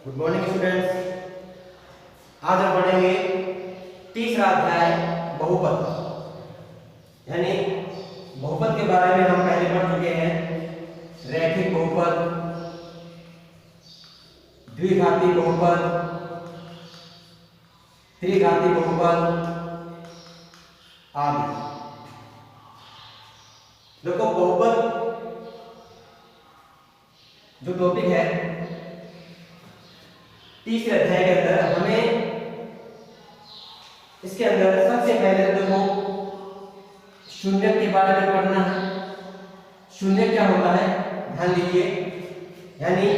Good morning students. आज हम पढ़ेंगे तीसरा अध्याय बहुपद, यानी बहुपद के बारे में हम पहले पढ़ चुके हैं। रैखिक बहुपद, द्विघाती बहुपद, त्रिघाती बहुपद आदि। देखो बहुपद जो टॉपिक है तीसरे अध्याय के अंदर, हमें इसके अंदर सबसे पहले देखो शून्य के बारे में पढ़ना है। शून्य क्या होता है ध्यान दीजिए, यानी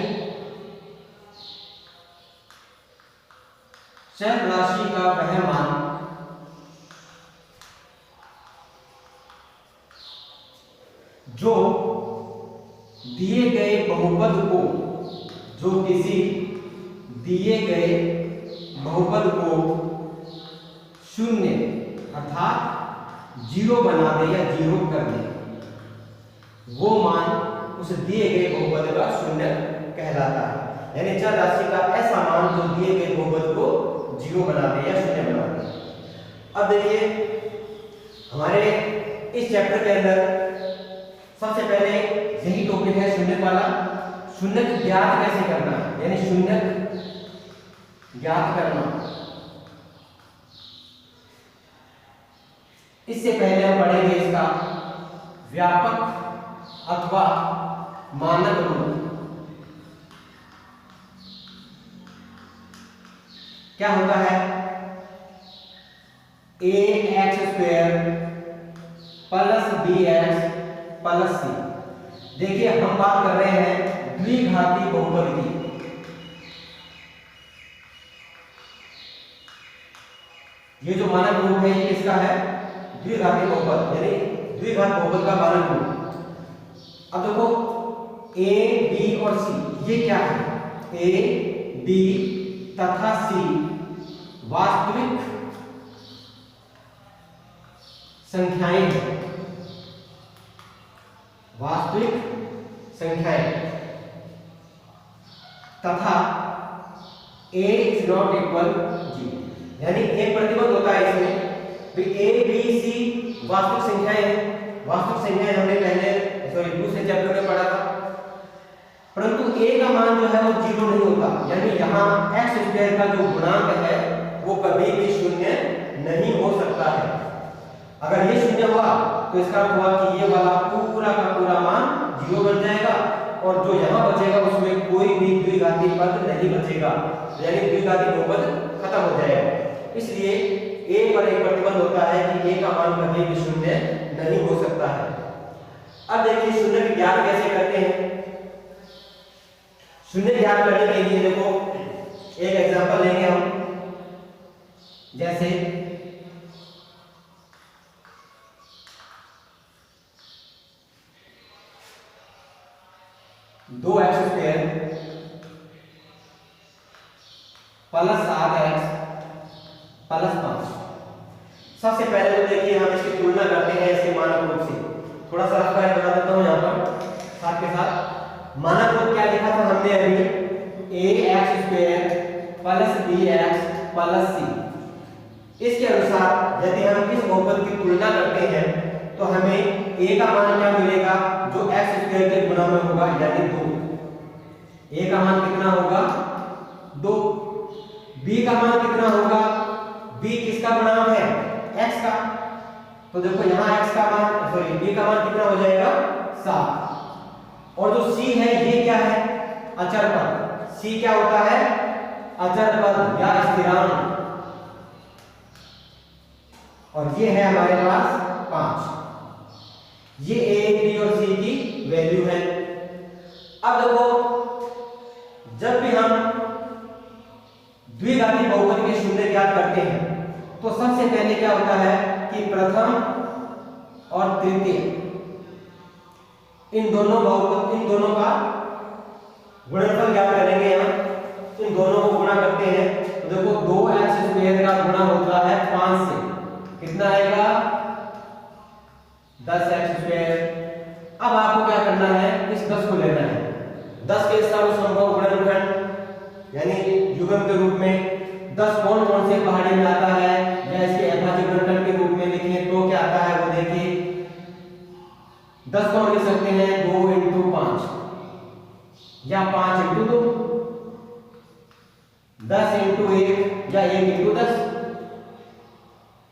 चर राशि का वह मान जो दिए गए बहुपद को, जो किसी दिए गए बहुपद को शून्य अर्थात जीरो बना दे या जीरो कर दे, वो मान उस दिए गए बहुपद का शून्य कहलाता है। यानी चर राशि का ऐसा मान जो दिए गए बहुपद को जीरो बना दे या शून्य बना दे। अब देखिए हमारे इस चैप्टर के अंदर सबसे पहले यही टॉपिक है शून्य वाला। शून्य ज्ञात कैसे करना है, यानी शून्य ज्ञात करना। इससे पहले हम पढ़ेंगे इसका व्यापक अथवा मानक रूप। क्या होता है ax² plus bx plus c। देखिए हम बात कर रहे हैं द्विघाती बहुपद की। ये जो मानक रूप है ये किसका है, द्विघाती बहुपद, यानी द्विघात बहुपद का मानक रूप। अब देखो a b और c ये क्या है, a b तथा c वास्तविक संख्याएं हैं, वास्तविक संख्याएं, तथा a is not equal g। यानी एक प्रतिबंध होता है इसमें भी a b c वास्तविक संख्याएं हैं। वास्तविक संख्याएं हमने पहले दूसरे चैप्टर में पढ़ा था, परंतु a का मान जो है वो जीरो नहीं होता। यानी यहाँ x² का जो गुणांक है वो कभी भी शून्य नहीं हो सकता है। अगर ये शून्य हुआ तो इसका अर्थ हुआ कि ये वाला पूरा का पूरा मान जीरो बन जाएगा, और जो यहाँ बचेगा उसमें कोई भी द्विघाती पद नहीं बचेगा, यानी द्विघाती बहुपद खत्म हो जाएगा। इसलिए a पर एक प्रतिबंध होता है कि a का मान कभी भी शून्य नहीं हो सकता है। अब देखिए शून्य की ज्ञात कैसे करते हैं। शून्य ज्ञात करने के लिए देखो एक एग्जांपल लेंगे हम, जैसे 2x² प्लस 7x प्लस 5। सबसे पहले तो देखिए हम इसकी तुलना करते हैं इसके मानक रूप से। थोड़ा सा रफ करके बता देता हूं यहाँ पर साथ के साथ। मानक रूप क्या लिखा था हमने अभी, ax² plus bx plus c। इसके अनुसार यदि हम इस बहुपद की तुलना करते हैं तो हमें a का मान क्या मिलेगा, जो x² के गुणा में होगा, यानी 2। a का मान कितना होगा 2। b का मान कितना होगा, b किसका गुणांक है, x का। तो देखो यहाँ x का मान b का मान कितना हो जाएगा 7। और जो c है ये क्या है, अचर पद। c क्या होता है, अचर पद या स्थिरांक, और ये है हमारे पास 5। ये a b और c की वैल्यू है। अब देखो जब भी हम द्विघाती बहुपद के शून्य ज्ञात करते हैं तो सबसे पहले क्या होता है कि प्रथम और तृतीय इन दोनों का गुणनफल ज्ञात करेंगे। हम इन दोनों को गुणा करते हैं तो देखो 2x² का गुणा होता है 5 से, कितना आएगा 10x²। अब आपको क्या करना है, इस 10 को लेना है। 10 के स्थान पर संभव गुणनखंड यानी युग्म के रूप में 10 कौन कौन से पहाड़ी में आता है, या इसके अभाज्य गुणनखंड के रूप में लिखिए तो क्या आता है वो देखिए। 10 कौन लिख सकते हैं, 2 × 5 या 5 × 2, 10 × 1 या 1 × 10,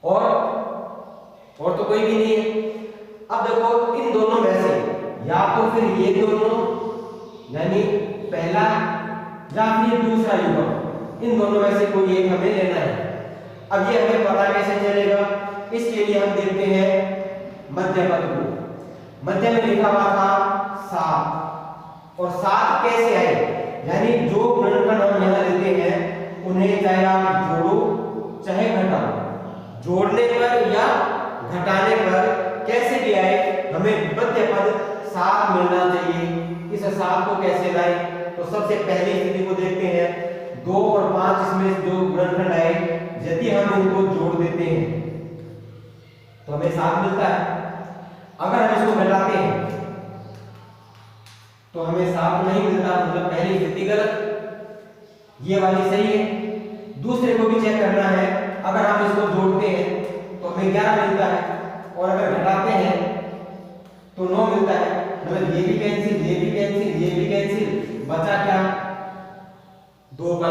और तो कोई भी नहीं है। अब देखो इन दोनों में से या तो फिर ये दोनों यानी पहला या फिर दूसरा युग्म, इन दोनों में से कोई एक हमें लेना है। अब ये हमें पता कैसे चलेगा, इसके लिए हम देखते हैं मध्य पद को। मध्य में लिखा हुआ था 7, और 7 कैसे आए, यानी जो गुणनखंड हम यहाँ लेते हैं उन्हें चाहे आप जोड़ो चाहे घटाओ, जोड़ने पर या घटाने पर कैसे भी आए हमें मध्य पद 7 मिलना चाहिए। इस 7 को कैसे लाएं, तो सबसे पहली स्थिति को देखते हैं। 2 और 5 इसमें जो गुणनखंड आए, यदि हम इनको जोड़ देते हैं तो हमें 7 मिलता है। अगर हम इसको घटाते हैं तो हमें 7 नहीं मिलता, मतलब पहली स्थिति गलत, ये वाली सही है। दूसरे को भी चेक करना है, अगर हम इसको जोड़ते हैं तो हमें 11 मिलता है, और अगर घटाते हैं तो 9 मिलता है। मतलब ये भी कैंसिल, ये भी कैंसिल, ये भी कैंसिल, बचा क्या, 2 +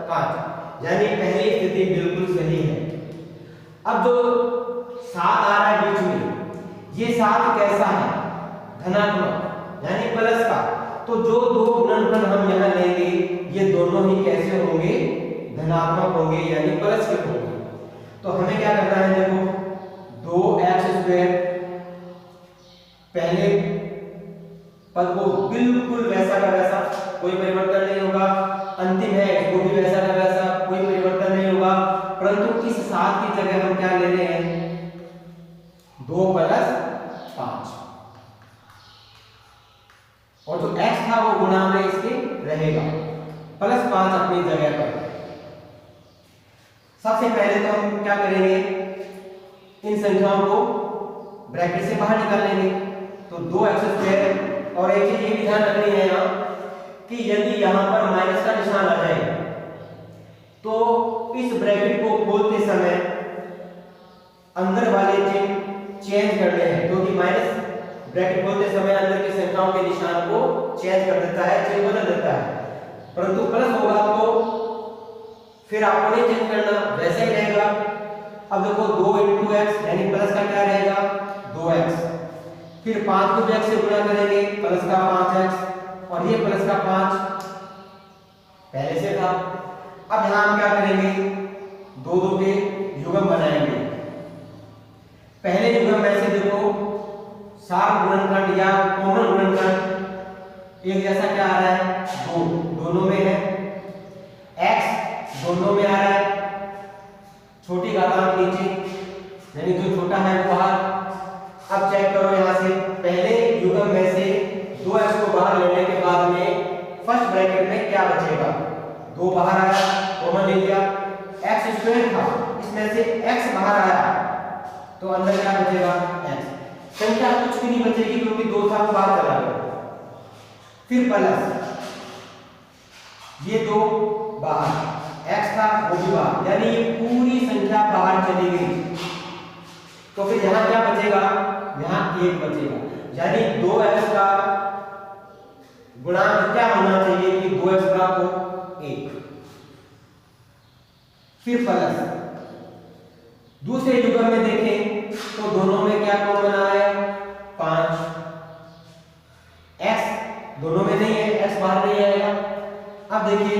5, यानी पहली स्थिति बिल्कुल सही है। अब जो 7 आ रहा है बीच में, ये 7 कैसा है, धनात्मक यानी प्लस का। तो जो दो गुणनखंड हम यहाँ लेंगे ये दोनों ही कैसे होंगे, धनात्मक होंगे यानी प्लस के होंगे। तो हमें क्या करना है, देखो 2x² पहले पद को बिल्कुल वैसा का वैसा, कोई परिवर्तन नहीं होगा। अंतिम है इसको भी वैसा का वैसा, कोई परिवर्तन नहीं होगा। परंतु इस 7 की जगह हम क्या ले रहे हैं, 2 + 5, और जो x था वो गुणा में इसके रहेगा, +5 अपनी जगह पर। सबसे पहले तो हम क्या करेंगे, इन संख्याओं को ब्रैकेट से बाहर निकाल लेंगे। तो 2x², और एक चीज ये भी ध्यान रखनी है यहाँ कि यदि यहाँ पर माइनस का निशान आ जाए तो इस ब्रैकेट को खोलते समय अंदर वाले चिन्ह चेंज करने हैं, क्योंकि माइनस ब्रैकेट खोलते समय अंदर की संख्याओं के निशान को चेंज कर देता है, चिन्ह बदल देता है। परंतु प्लस होगा तो फिर आपको नहीं चेंज करना, वैसा ही रहेगा। अब देखो 2 × x यानी प्लस का क्या रहेगा, 2x, फिर 5 को x से गुणा करेंगे, प्लस का 5x, और ये प्लस का 5 पहले से था। अब यहाँ हम क्या करेंगे, 2 के युग्म बनाएंगे। पहले युग्म में से देखो सार गुणनखंड या कॉमन गुणनखंड एक जैसा क्या आ रहा है, 2 दोनों में है, x दोनों में आ रहा है, छोटी घातांक नीचे यानी जो छोटा है वो बाहर। अब चेक करो यहाँ से, पहले युग्म में से 2x को बाहर लेने के बाद में फर्स्ट ब्रैकेट में क्या बचेगा, 2 बाहर आया, कॉमन ले लिया, x² था इसमें से x बाहर आया तो अंदर क्या बचेगा, x। संख्या कुछ भी नहीं बचेगी क्योंकि 2 था वो बाहर चला गया। फिर प्लस ये 2 बाहर, x था वो भी बाहर, यानी ये पूरी संख्या बाहर चली गई। तो फिर यहाँ क्या बचेगा, यहाँ 1 बचेगा, यानी 2x का गुणांक क्या होना चाहिए कि 2x को 1। फिर प्लस दूसरे युग्म में देखें तो दोनों में क्या कॉमन आया, 5, x दोनों में नहीं है, x बाहर नहीं आएगा। अब देखिए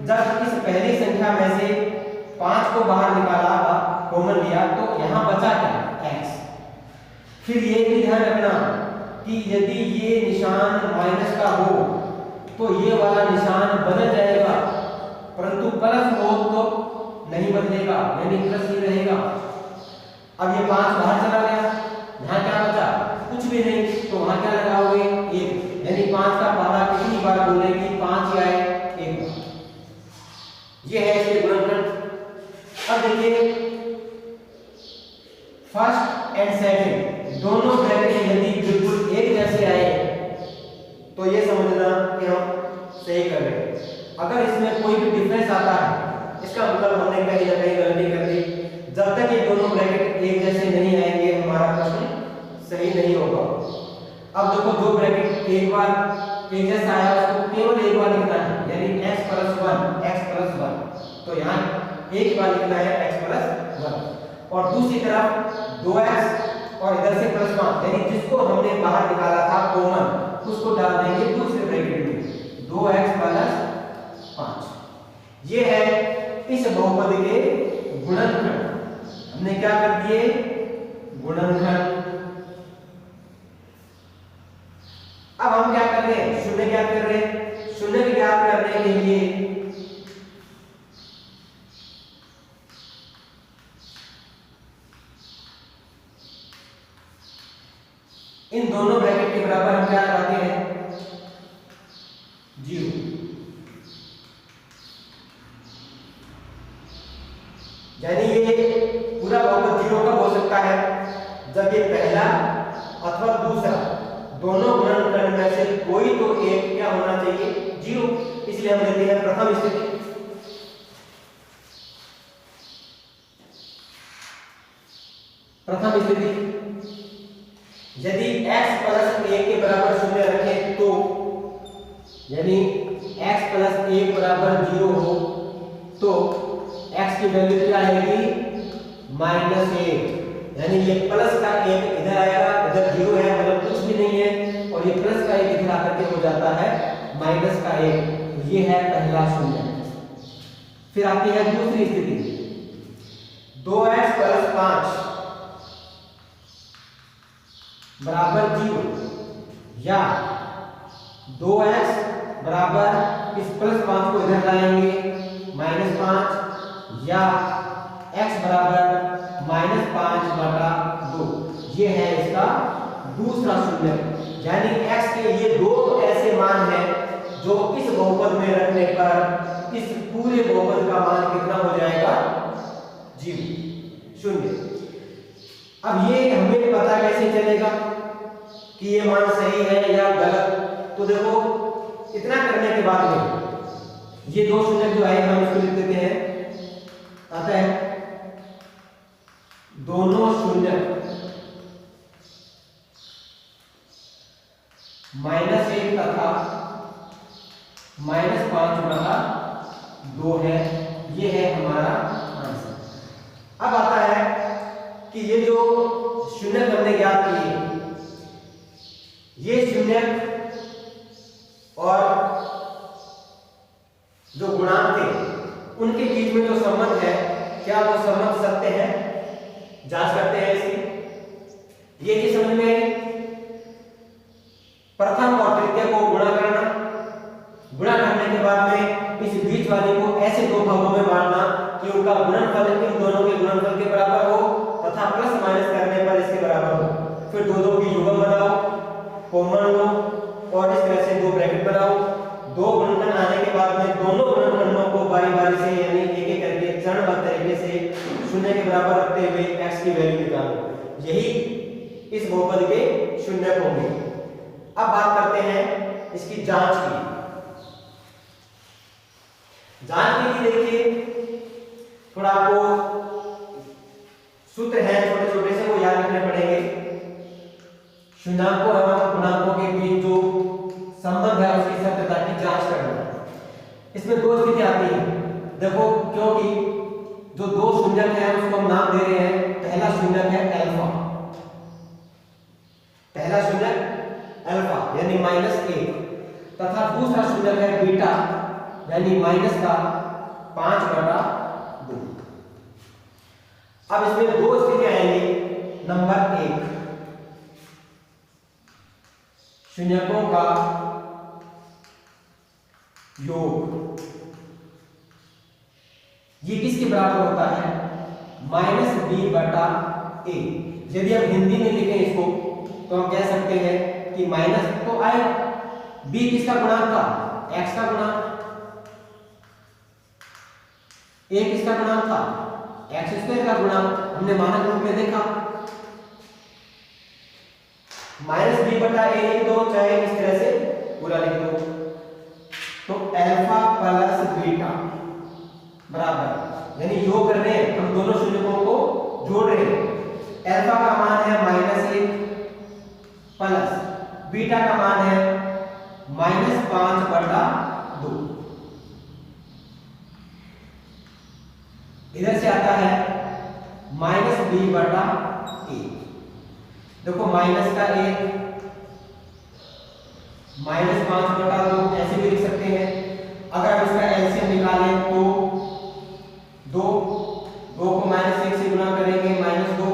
जब इस पहली संख्या में से 5 को बाहर निकाला, कॉमन लिया, तो यहाँ बचा क्या, x। फिर ये भी ध्यान रखना कि यदि ये निशान माइनस का हो तो ये वाला निशान बदल जाएगा, परंतु प्लस हो तो नहीं बदलेगा, यानी प्लस ही रहेगा। अब ये 5 बाहर चला गया, यहाँ क्या बचा, कुछ भी नहीं, तो वहां क्या लगाओगे, 1, यानी 5 का पहाड़ा कितनी बार बोलेगी, 5 ही आए, 1 बार। ये है इसके गुणनखंड। अब देखिए फर्स्ट एंड सेकंड दोनों ब्रैकेट यदि बिल्कुल एक जैसे आए तो ये समझना कि हम सही कर रहे हैं। अगर इसमें कोई भी डिफरेंस आता है इसका मतलब हमने कहीं ना कहीं गलती कर दी। जब तक ये दोनों ब्रैकेट एक जैसे नहीं आएंगे हमारा प्रश्न सही नहीं होगा। अब देखो जो ब्रैकेट एक बार एक जैसा आया उसको केवल एक बार लिखना है, यानी x + 1 तो यहाँ एक बार लिखना है x + 1 और दूसरी तरफ 2x और इधर से +5 यानी जिसको हमने बाहर निकाला था कॉमन उसको डाल देंगे दूसरे ब्रैकेट में 2x + 5। ये है इस बहुपद के गुणनखंड। हमने क्या कर दिए गुणनखंड। अब हम क्या कर रहे हैं शून्य ज्ञात कर रहे हैं। शून्य ज्ञात करने के लिए इन दोनों ब्रैकेट के बराबर हम क्या लगाते हैं 0। यानी ये पूरा बहुपद 0 कब हो सकता है जब ये पहला अथवा दूसरा दोनों गुणनखंड में से कोई तो एक क्या होना चाहिए 0। इसलिए हम लेते हैं प्रथम स्थिति। प्रथम स्थिति यदि x + 1 के बराबर शून्य रखें तो यानी x + 1 बराबर 0 हो तो x की वैल्यू क्या आएगी -1 यानी ये प्लस का 1 इधर आएगा, इधर 0 है मतलब कुछ भी नहीं है और ये प्लस का 1 इधर आकर के हो जाता है माइनस का 1। ये है पहला शून्य। फिर आती है दूसरी स्थिति 2x + 5 बराबर 0 या 2x बराबर इस +5 को इधर लाएंगे -5 या x बराबर -5/2। ये है इसका दूसरा शून्य। यानी x के ये दो ऐसे मान हैं जो इस बहुपद में रखने पर इस पूरे बहुपद का मान कितना हो जाएगा 0। अब ये हमें पता कैसे चलेगा कि ये मान सही है या गलत। तो देखो इतना करने के बाद में ये दो शून्य जो है हम इसको लिख देते हैं। आता है दोनों शून्य -1 तथा -5/2 है। ये है हमारा आंसर। अब आता है कि ये जो शून्य हमने ज्ञात किए ये शून्य और जो गुणांक थे उनके बीच में जो संबंध है क्या वो संबंध सत्य है। जांच करते हैं इसकी। ये चीज समझ में आई। प्रथम और तृतीय को गुणा करना, गुणा करने के बाद में इस बीच वाले को ऐसे दो भागों में बांटना कि उनका गुणनफल इन दोनों के गुणनफल के बराबर हो तथा प्लस माइनस करने पर इसके बराबर हो। फिर दो की युग्म बनाओ, कॉमन लो और इस तरह से दो ब्रैकेट बनाओ। दो गुणनखंड आने के बाद में दोनों गुणनखंडों को बारी बारी से यानी एक एक करके चरणबद्ध तरीके से शून्य के बराबर रखते हुए x की वैल्यू निकालो। यही इस बहुपद के शून्य होंगे। अब बात करते हैं इसकी जांच की। जांच के लिए देखिए थोड़ा आपको सूत्र है छोटे छोटे से वो याद रखने पड़ेंगे। शून्यांकों एवं गुणांकों के बीच जो संबंध है उसकी सत्यता की जांच करना। इसमें दो स्थिति आती है। देखो क्योंकि जो दो शून्यक है उसको हम नाम दे रहे हैं। पहला शून्यक है अल्फा, पहला शून्यक अल्फा यानी -1 तथा दूसरा शून्यक है बीटा यानी -5/2। अब इसमें दो स्थितियां आएंगी। नंबर 1 शून्यकों का योग। ये किसके बराबर होता है -b/a। यदि हम हिंदी में लिखें इसको तो हम कह सकते हैं कि माइनस तो आए b किसका गुणांक था x का गुणांक, a किसका गुणांक था x² का गुणांक। हमने मानक रूप में देखा -b/a लिख दो चाहे इस तरह से पूरा लिख दो। तो अल्फा प्लस बीटा बराबर, यानी योग कर रहे हैं हम, दोनों शून्यों को जोड़ रहे हैं। अल्फा का मान है -1 प्लस बीटा का मान है -5/2। इधर से आता है -b/1। देखो माइनस का 1 -5/2 ऐसे भी लिख सकते हैं। अगर हम इसका एलसीएम निकालें तो 2 को -1 से गुणा करेंगे -2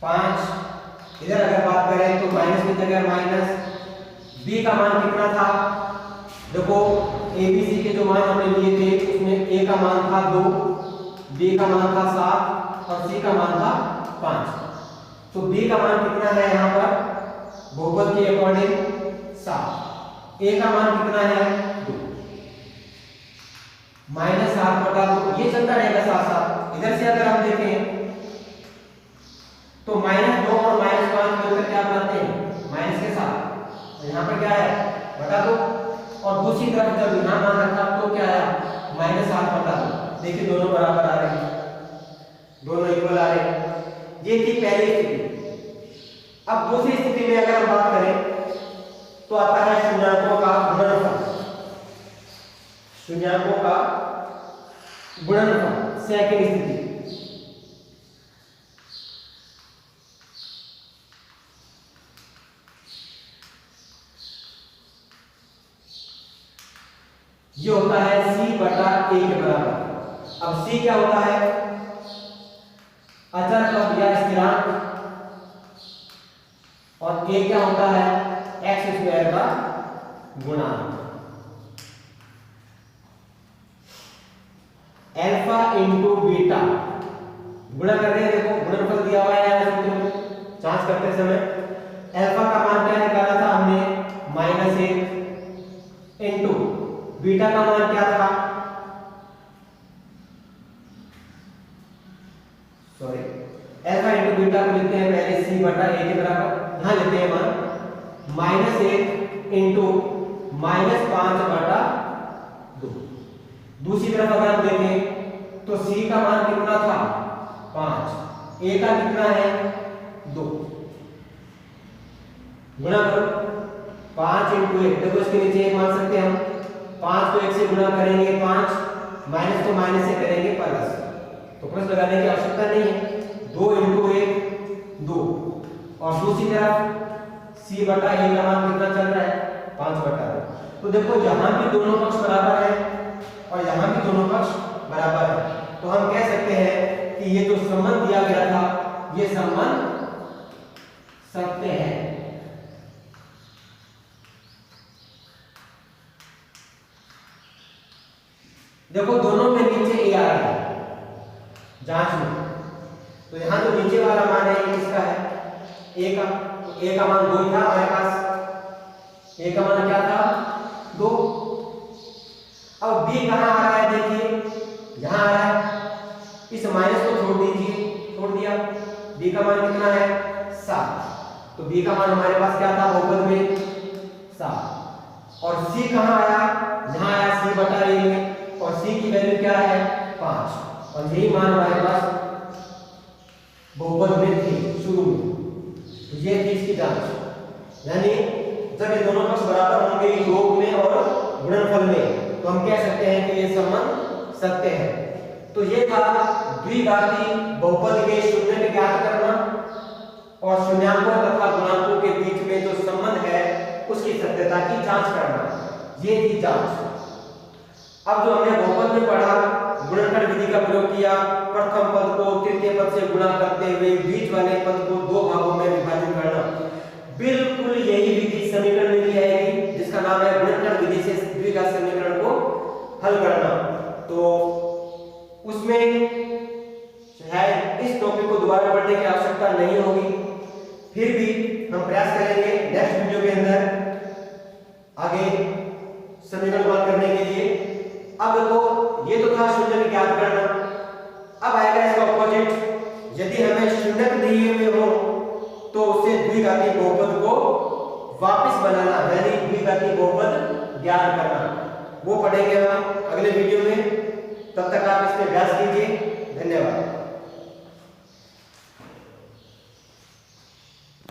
-5। इधर अगर बात करें तो माइनस की जगह माइनस। b का मान कितना था, देखो abc के जो मान हमने लिए थे उसमें a का मान था 2, b का मान था 7 और c का मान था 5। तो b का मान कितना है यहाँ पर बहुपद के अकॉर्डिंग 7, a का मान कितना है 2, -7/2 ये चलता रहेगा साथ साथ। इधर से अगर हम देखें तो -2 और -5 मिलकर क्या बनाते हैं माइनस के साथ, तो यहाँ पर क्या है बटा 2। और दूसरी तरफ जब यहाँ मान रखा तो क्या है -7/2। देखिए दोनों बराबर आ रहे हैं, दोनों इक्वल आ रहे हैं। ये थी पहली स्थिति। अब दूसरी स्थिति में अगर हम बात करें तो आता है शून्याकों का गुणनफल। शून्याकों का गुणनफल सेकंड स्थिति। ये होता है c/a के बराबर। अब c क्या होता है, अचर पद या स्थिरांक, और a क्या होता है x² का गुणांक। अल्फा इंटू बीटा गुणा कर रहे हैं, देखो गुणनफल दिया हुआ है सूत्र में जांच करते समय। अल्फा का मान क्या निकाला था हमने -1 इंटू बीटा का मान क्या था, सॉरी अल्फा इंटू बीटा को लिखते हैं पहले c/a के बराबर। यहां लेते हैं मान -1 इंटू -5/2। दूसरी तरफ अगर हम देखें तो c का मान कितना था 5, a का कितना है 2, गुणा करो 5 इंटू 1। देखो इसके नीचे 1 मान सकते हैं हम, 5 को 1 से गुणा करेंगे 5, माइनस को माइनस से करेंगे प्लस, तो प्लस लगाने की आवश्यकता नहीं है। 2 इंटू 1 2। और दूसरी तरफ c/a का मान कितना चल रहा है 5/2। तो देखो यहां भी दोनों पक्ष बराबर है और यहां भी दोनों पक्ष बराबर है, तो हम कह सकते हैं कि ये जो संबंध दिया गया था ये संबंध सत्य है। देखो दोनों में नीचे a आ रहा है जांच में, तो यहां जो नीचे वाला मान है ये किसका है a का, तो a का मान 2 ही था हमारे पास, a का मान क्या था 2। अब b कहां आ रहा है, देखिए यहां आ रहा है, इस माइनस को छोड़ दीजिए, छोड़ दिया, b का मान कितना है 7, तो b का मान हमारे पास क्या था बहुपद में 7। और c कहां आया, यहां आया c/a में, और c की वैल्यू क्या है 5, और यही मान हमारे पास बहुपद में थी शुरू में। तो ये थी इसकी जांच, यानी जब ये दोनों पक्ष बराबर होंगे योग में और गुणनफल में, तो हम कह सकते हैं कि ये संबंध सत्य है। तो ये था द्विघाती बहुपद के शून्य के ज्ञात करना और शून्याकों तथा गुणांकों के बीच में जो संबंध है उसकी सत्यता की जांच करना, ये थी जांच। अब जो हमने बहुपद में पढ़ा, गुणनखंड विधि का प्रयोग किया, प्रथम पद को तृतीय पद से गुणा करते हुए बीच वाले पद को 2 भागों में विभाजित करना, बिल्कुल यही विधि समीकरण में दी जाएगी जिसका नाम है गुणनखंड विधि से द्विघात समीकरण को हल करना। तो उसमें शायद इस टॉपिक को दोबारा पढ़ने की आवश्यकता नहीं होगी, फिर भी हम प्रयास करेंगे नेक्स्ट वीडियो के अंदर आगे समीकरण हल करने के लिए। अब देखो ये तो था शून्य ज्ञात करना, अब आएगा इसका ऑपोजिट। यदि हमें शून्य दिए हुए हो तो उससे द्विघाती बहुपद को वापस बनाना यानी द्विघाती बहुपद ज्ञात करना, वो पढ़ेंगे हम अगले वीडियो में। तब तक आप इस पे अभ्यास कीजिए। धन्यवाद।